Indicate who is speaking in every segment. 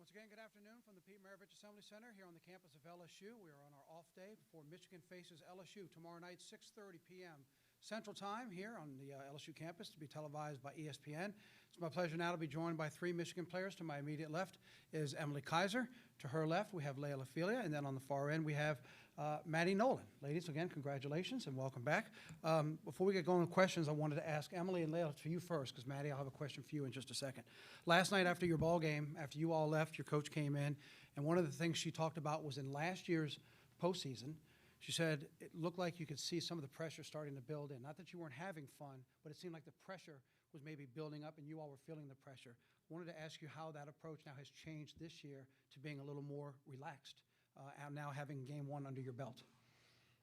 Speaker 1: Once again, good afternoon from the Pete Maravich Assembly Center here on the campus of LSU. We are on our off day before Michigan faces LSU tomorrow night, 6:30 p.m. Central Time here on the LSU campus, to be televised by ESPN. It's my pleasure now to be joined by three Michigan players. To my immediate left is Emily Kiser. To her left, we have Laila Phelia, and then on the far end, we have Maddie Nolan. Ladies, again, congratulations and welcome back. Before we get going with questions, I wanted to ask Emily and Laila for you first, because Maddie, I'll have a question for you in just a second. Last night after your ball game, after you all left, your coach came in, and one of the things she talked about was in last year's postseason, she said it looked like you could see some of the pressure starting to build in. Not that you weren't having fun, but it seemed like the pressure was maybe building up and you all were feeling the pressure. Wanted to ask you how that approach now has changed this year to being a little more relaxed, and now having game one under your belt.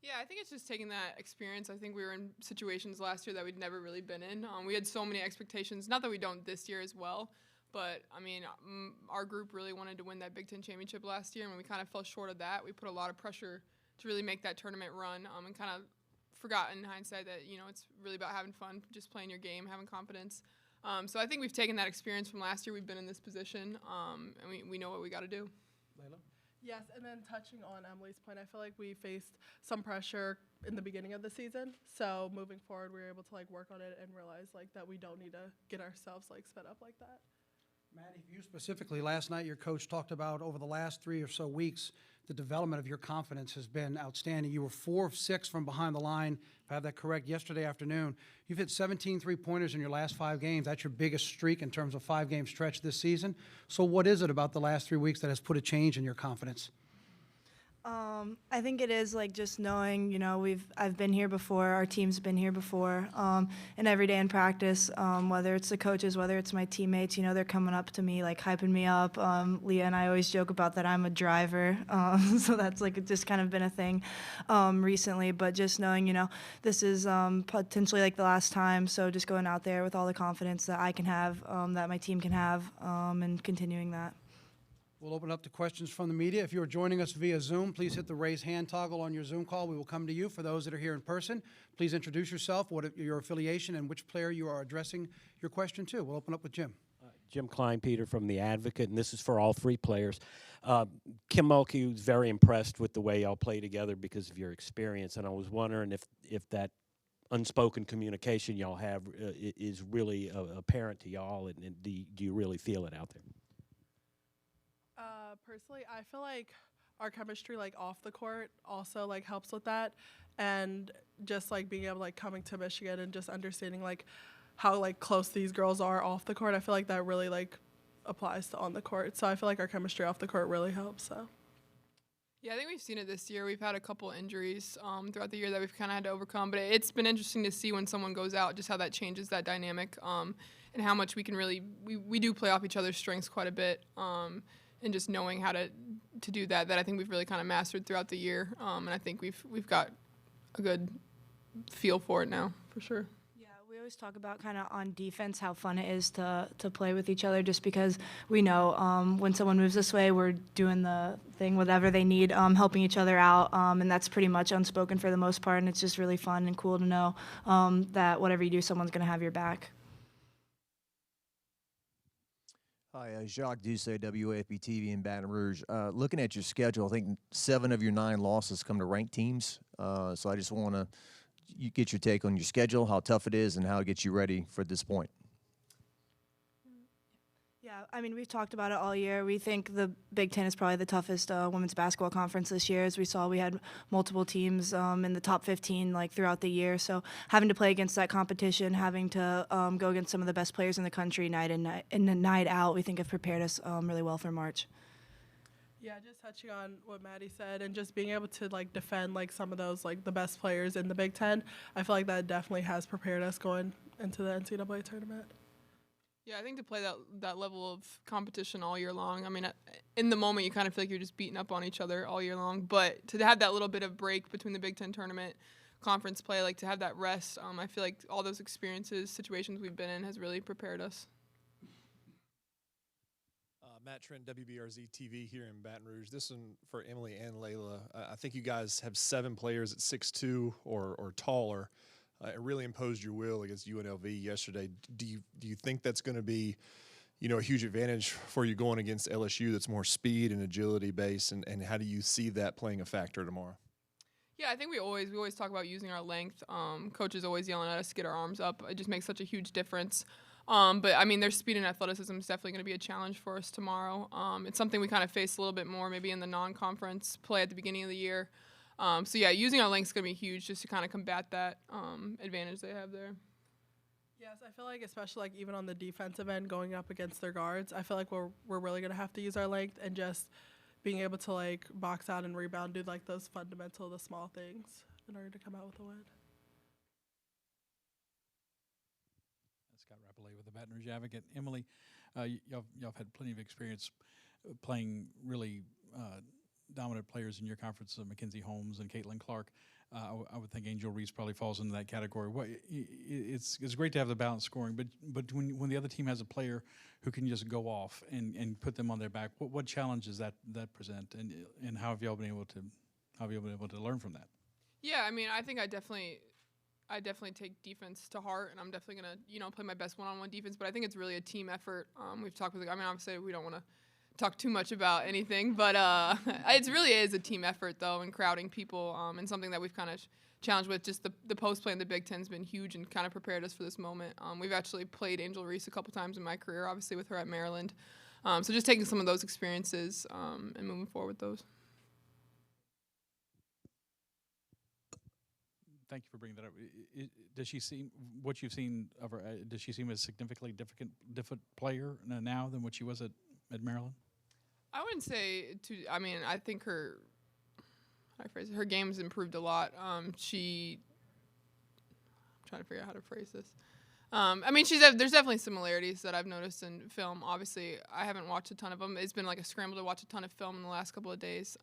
Speaker 2: Yeah, I think it's just taking that experience. I think we were in situations last year that we'd never really been in. We had so many expectations, not that we don't this year as well, but, I mean, our group really wanted to win that Big Ten championship last year, and when we kind of fell short of that, we put a lot of pressure to really make that tournament run, and kind of forgot in hindsight that, you know, it's really about having fun, just playing your game, having confidence. So I think we've taken that experience from last year. We've been in this position, and we know what we got to do.
Speaker 1: Laila?
Speaker 3: Yes, and then touching on Emily's point, I feel like we faced some pressure in the beginning of the season. So moving forward, we were able to work on it and realize that we don't need to get ourselves sped up like that.
Speaker 1: Maddie, for you specifically, last night your coach talked about over the last 3 or so weeks, the development of your confidence has been outstanding. You were 4 of 6 from behind the line, if I have that correct, yesterday afternoon. You've hit 17 three-pointers in your last 5 games. That's your biggest streak in terms of 5-game stretch this season. So what is it about the last 3 weeks that has put a change in your confidence?
Speaker 4: I think it is just knowing, I've been here before, our team's been here before, and every day in practice, whether it's the coaches, whether it's my teammates, they're coming up to me, hyping me up. Leah and I always joke about that I'm a driver, so that's just kind of been a thing recently, but just knowing, this is potentially the last time, so just going out there with all the confidence that I can have, that my team can have, and continuing that.
Speaker 1: We'll open up to questions from the media. If you are joining us via Zoom, please hit the raise hand toggle on your Zoom call. We will come to you. For those that are here in person, please introduce yourself, what your affiliation, and which player you are addressing your question to. We'll open up with Jim.
Speaker 5: Jim Kleinpeter from The Advocate, and this is for all 3 players. Kim Mulkey was very impressed with the way y'all play together because of your experience, and I was wondering if that unspoken communication y'all have is really apparent to y'all, and do you really feel it out there?
Speaker 3: Personally, I feel like our chemistry off the court also helps with that, and just being able coming to Michigan and just understanding how close these girls are off the court. I feel like that really applies to on the court. So I feel like our chemistry off the court really helps. So.
Speaker 2: Yeah, I think we've seen it this year. We've had a couple injuries throughout the year that we've kind of had to overcome, but it's been interesting to see when someone goes out just how that changes that dynamic, and how much we can really we do play off each other's strengths quite a bit. And just knowing how to do that I think we've really kind of mastered throughout the year, and I think we've got a good feel for it now, for sure.
Speaker 4: Yeah, we always talk about kind of on defense how fun it is to play with each other, just because we know when someone moves this way, we're doing the thing, whatever they need, helping each other out, and that's pretty much unspoken for the most part, and it's just really fun and cool to know that whatever you do, someone's going to have your back.
Speaker 6: Hi, Jacques Doucet, WAFB-TV in Baton Rouge. Looking at your schedule, I think 7 of your 9 losses come to ranked teams. So I just want to get your take on your schedule, how tough it is, and how it gets you ready for this point.
Speaker 4: Yeah, I mean, we've talked about it all year. We think the Big Ten is probably the toughest women's basketball conference this year. As we saw, we had multiple teams in the top 15 throughout the year. So having to play against that competition, having to go against some of the best players in the country night in and night out, we think have prepared us really well for March.
Speaker 3: Yeah, just touching on what Maddie said, and just being able to defend some of those the best players in the Big Ten. I feel like that definitely has prepared us going into the NCAA tournament.
Speaker 2: Yeah, I think to play that level of competition all year long, I mean, in the moment you kind of feel like you're just beating up on each other all year long, but to have that little bit of break between the Big Ten tournament, conference play, to have that rest, I feel like all those experiences, situations we've been in has really prepared us.
Speaker 7: Matt Trent, WBRZ TV here in Baton Rouge. This one for Emily and Laila. I think you guys have 7 players at 6'2" or taller. It really imposed your will against UNLV yesterday. Do you think that's going to be a huge advantage for you going against LSU that's more speed and agility based, and how do you see that playing a factor tomorrow?
Speaker 2: Yeah, I think we always talk about using our length. Coach is always yelling at us to get our arms up. It just makes such a huge difference. But I mean, their speed and athleticism is definitely going to be a challenge for us tomorrow. It's something we kind of face a little bit more maybe in the non-conference play at the beginning of the year. So yeah, using our length is going to be huge just to kind of combat that advantage they have there.
Speaker 3: Yes, I feel like especially like even on the defensive end going up against their guards, I feel like we're really going to have to use our length and just being able to like box out and rebound, do like those fundamental, the small things in order to come out with a win.
Speaker 8: Scott Rapollet with the Baton Rouge Advocate. Emily, y'all have had plenty of experience playing really dominant players in your conference, Mackenzie Holmes and Caitlin Clark. I would think Angel Reese probably falls into that category. It's great to have the balanced scoring, but when the other team has a player who can just go off and put them on their back, what challenges that present, and how have y'all been able to learn from that?
Speaker 2: Yeah, I mean, I think I definitely take defense to heart, and I'm definitely gonna play my best one-on-one defense. But I think it's really a team effort. We've talked with. I mean, obviously we don't want to talk too much about anything, but it really is a team effort though, and crowding people, and something that we've kind of challenged with. Just the post play in the Big Ten's been huge and kind of prepared us for this moment. We've actually played Angel Reese a couple times in my career, obviously with her at Maryland. So just taking some of those experiences and moving forward with those.
Speaker 8: Thank you for bringing that up. Does she seem what you've seen of her? Does she seem a significantly different player now than what she was at Maryland?
Speaker 2: I wouldn't say I mean, I think her game's improved a lot. I'm trying to figure out how to phrase this. I mean, there's definitely similarities that I've noticed in film. Obviously, I haven't watched a ton of them. It's been like a scramble to watch a ton of film in the last couple of days.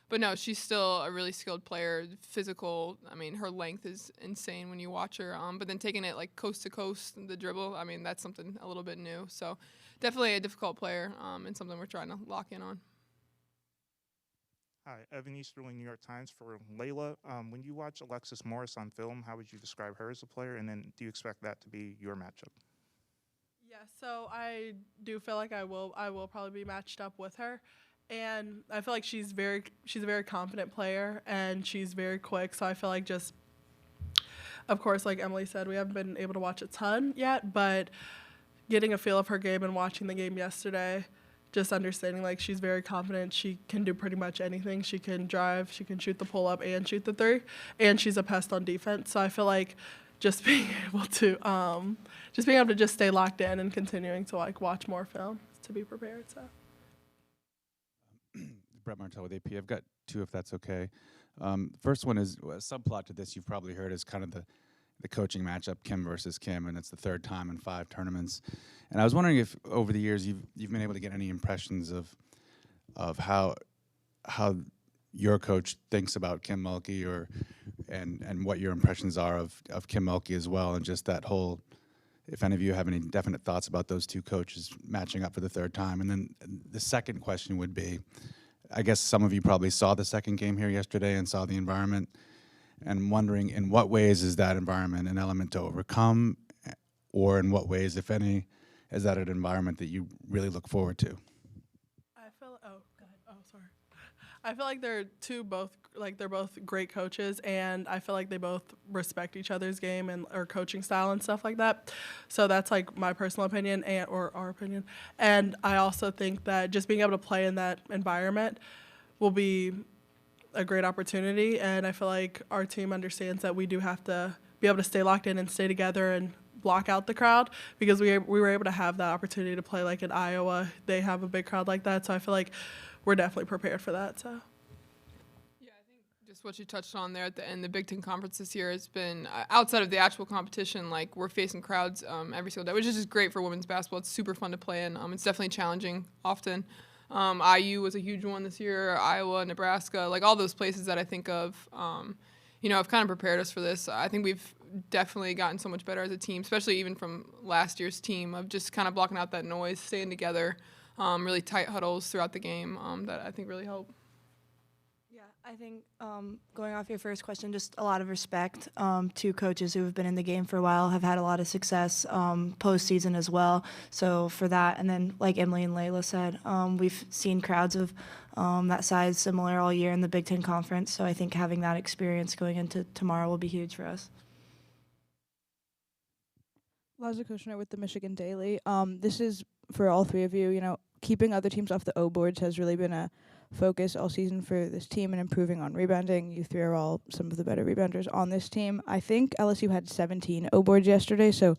Speaker 2: But no, she's still a really skilled player, physical. I mean, her length is insane when you watch her. But then taking it like coast to coast, the dribble, I mean, that's something a little bit new. So definitely a difficult player and something we're trying to lock in on.
Speaker 9: Hi, Evan Easterling, New York Times for Laila. When you watch Alexis Morris on film, how would you describe her as a player? And then do you expect that to be your matchup?
Speaker 3: Yeah, so I do feel like I will probably be matched up with her. And I feel like she's a very confident player, and she's very quick. So I feel like just, of course, like Emily said, we haven't been able to watch a ton yet, but getting a feel of her game and watching the game yesterday, just understanding like she's very confident. She can do pretty much anything. She can drive, she can shoot the pull up and shoot the three, and she's a pest on defense. So I feel like just being able to just stay locked in and continuing to like watch more film to be prepared. So.
Speaker 10: Brett Martell with AP. I've got two, if that's okay. First one is a subplot to this you've probably heard is kind of the coaching matchup, Kim versus Kim, and it's the third time in 5 tournaments. And I was wondering if over the years you've been able to get any impressions of how your coach thinks about Kim Mulkey and what your impressions are of Kim Mulkey as well, and just that whole, if any of you have any definite thoughts about those two coaches matching up for the third time. And then the second question would be, I guess some of you probably saw the second game here yesterday and saw the environment, and wondering in what ways is that environment an element to overcome, or in what ways, if any, is that an environment that you really look forward to?
Speaker 3: I feel like they're both great coaches, and I feel like they both respect each other's game and or coaching style and stuff like that. So that's like my personal opinion or our opinion. And I also think that just being able to play in that environment will be a great opportunity. And I feel like our team understands that we do have to be able to stay locked in and stay together and block out the crowd, because we were able to have that opportunity to play like in Iowa. They have a big crowd like that, so I feel like we're definitely prepared for that. So.
Speaker 2: Yeah, I think just what you touched on there at the end, the Big Ten Conference this year has been, outside of the actual competition, like we're facing crowds every single day, which is just great for women's basketball. It's super fun to play in. It's definitely challenging often. IU was a huge one this year, Iowa, Nebraska, like all those places that I think of, have kind of prepared us for this. I think we've definitely gotten so much better as a team, especially even from last year's team, of just kind of blocking out that noise, staying together, really tight huddles throughout the game that I think really help.
Speaker 4: Yeah, I think going off your first question, just a lot of respect. Two coaches who have been in the game for a while have had a lot of success postseason as well. So for that, and then like Emily and Laila said, we've seen crowds of that size similar all year in the Big Ten Conference. So I think having that experience going into tomorrow will be huge for us.
Speaker 11: Liza Kushner with the Michigan Daily. This is for all three of you. You know, keeping other teams off the O boards has really been a focus all season for this team and improving on rebounding. You three are all some of the better rebounders on this team. I think LSU had 17 O boards yesterday, so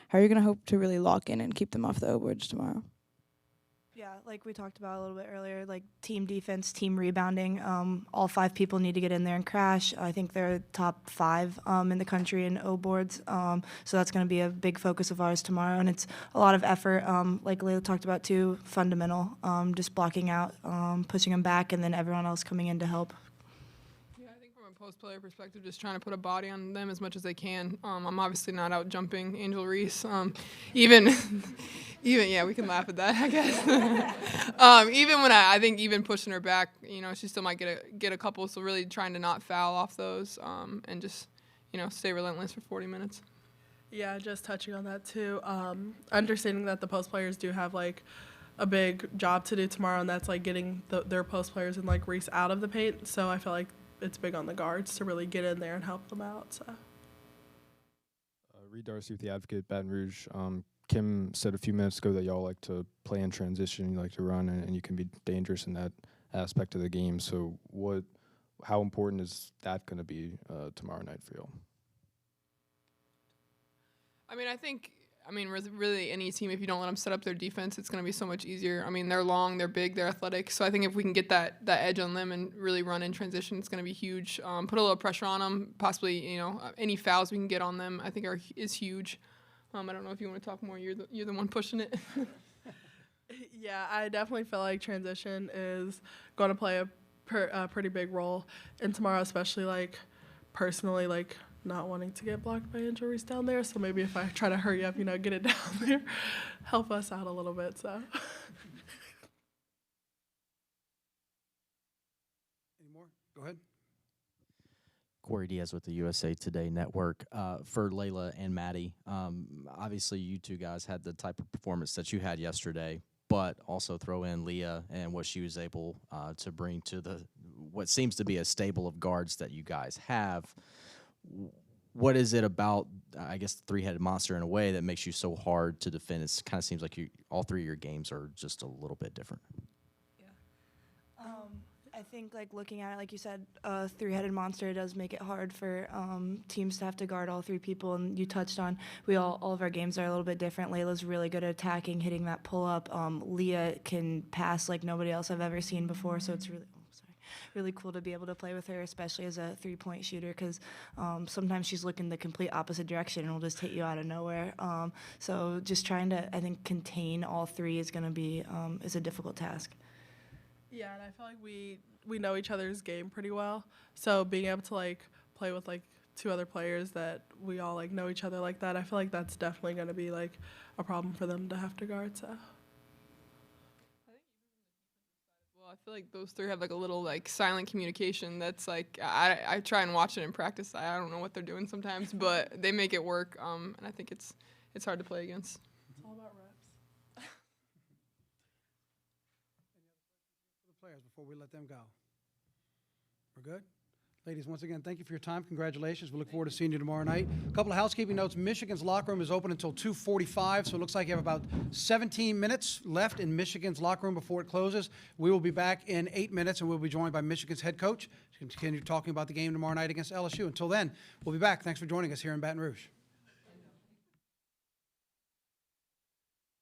Speaker 11: how are you going to hope to really lock in and keep them off the O boards tomorrow?
Speaker 4: Yeah, like we talked about a little bit earlier, like team defense, team rebounding. All 5 people need to get in there and crash. I think they're top 5 in the country in O boards. So that's going to be a big focus of ours tomorrow. And it's a lot of effort, like Laila talked about too, fundamental, just blocking out, pushing them back, and then everyone else coming in to help.
Speaker 2: Yeah, I think from a post player perspective, just trying to put a body on them as much as they can. I'm obviously not out jumping Angel Reese. Even yeah, we can laugh at that, I guess. Even when I think even pushing her back, you know, she still might get a couple. So really trying to not foul off those and just, you know, stay relentless for 40 minutes.
Speaker 3: Yeah, just touching on that too. Understanding that the post players do have like a big job to do tomorrow, and that's like getting their post players and like Reese out of the paint. So I feel like it's big on the guards to really get in there and help them out. So.
Speaker 12: Reed Darcy with the Advocate, Baton Rouge. Kim said a few minutes ago that y'all like to play in transition, you like to run, and you can be dangerous in that aspect of the game. So how important is that going to be tomorrow night for y'all?
Speaker 2: I mean, with really any team, if you don't let them set up their defense, it's going to be so much easier. I mean, they're long, they're big, they're athletic. So I think if we can get that edge on them and really run in transition, it's going to be huge. Put a little pressure on them, possibly, you know, any fouls we can get on them, I think is huge. I don't know if you want to talk more. You're the one pushing it.
Speaker 3: Yeah, I definitely feel like transition is going to play a pretty big role in tomorrow, especially like personally, like not wanting to get blocked by injuries down there. So maybe if I try to hurry up, you know, get it down there, help us out a little bit. So.
Speaker 1: Any more? Go ahead.
Speaker 13: Corey Diaz with the USA Today Network. For Laila and Maddie, obviously you two guys had the type of performance that you had yesterday, but also throw in Leah and what she was able to bring to what seems to be a stable of guards that you guys have. What is it about, I guess, the three-headed monster in a way that makes you so hard to defend? It kind of seems like all 3 of your games are just a little bit different.
Speaker 4: I think, like, looking at it, like you said, a 3-headed monster does make it hard for teams to have to guard all 3 people. And you touched on, all of our games are a little bit different. Layla's really good at attacking, hitting that pull-up. Leah can pass like nobody else I've ever seen before, so it's really cool to be able to play with her, especially as a 3-point shooter, because sometimes she's looking the complete opposite direction and will just hit you out of nowhere. So just trying to, I think, contain all 3 is going to be is a difficult task.
Speaker 3: Yeah, and I feel like we know each other's game pretty well. So being able to like play with like 2 other players that we all like know each other like that, I feel like that's definitely going to be like a problem for them to have to guard. So.
Speaker 2: Well, I feel like those 3 have like a little like silent communication that's like I try and watch it in practice. I don't know what they're doing sometimes, but they make it work. And I think it's hard to play against.
Speaker 3: It's all about reps.
Speaker 1: Players before we let them go. We're good? Ladies, once again, thank you for your time. Congratulations. We look forward to seeing you tomorrow night. A couple of housekeeping notes. Michigan's locker room is open until 2:45, so it looks like you have about 17 minutes left in Michigan's locker room before it closes. We will be back in 8 minutes, and we'll be joined by Michigan's head coach to continue talking about the game tomorrow night against LSU. Until then, we'll be back. Thanks for joining us here in Baton Rouge.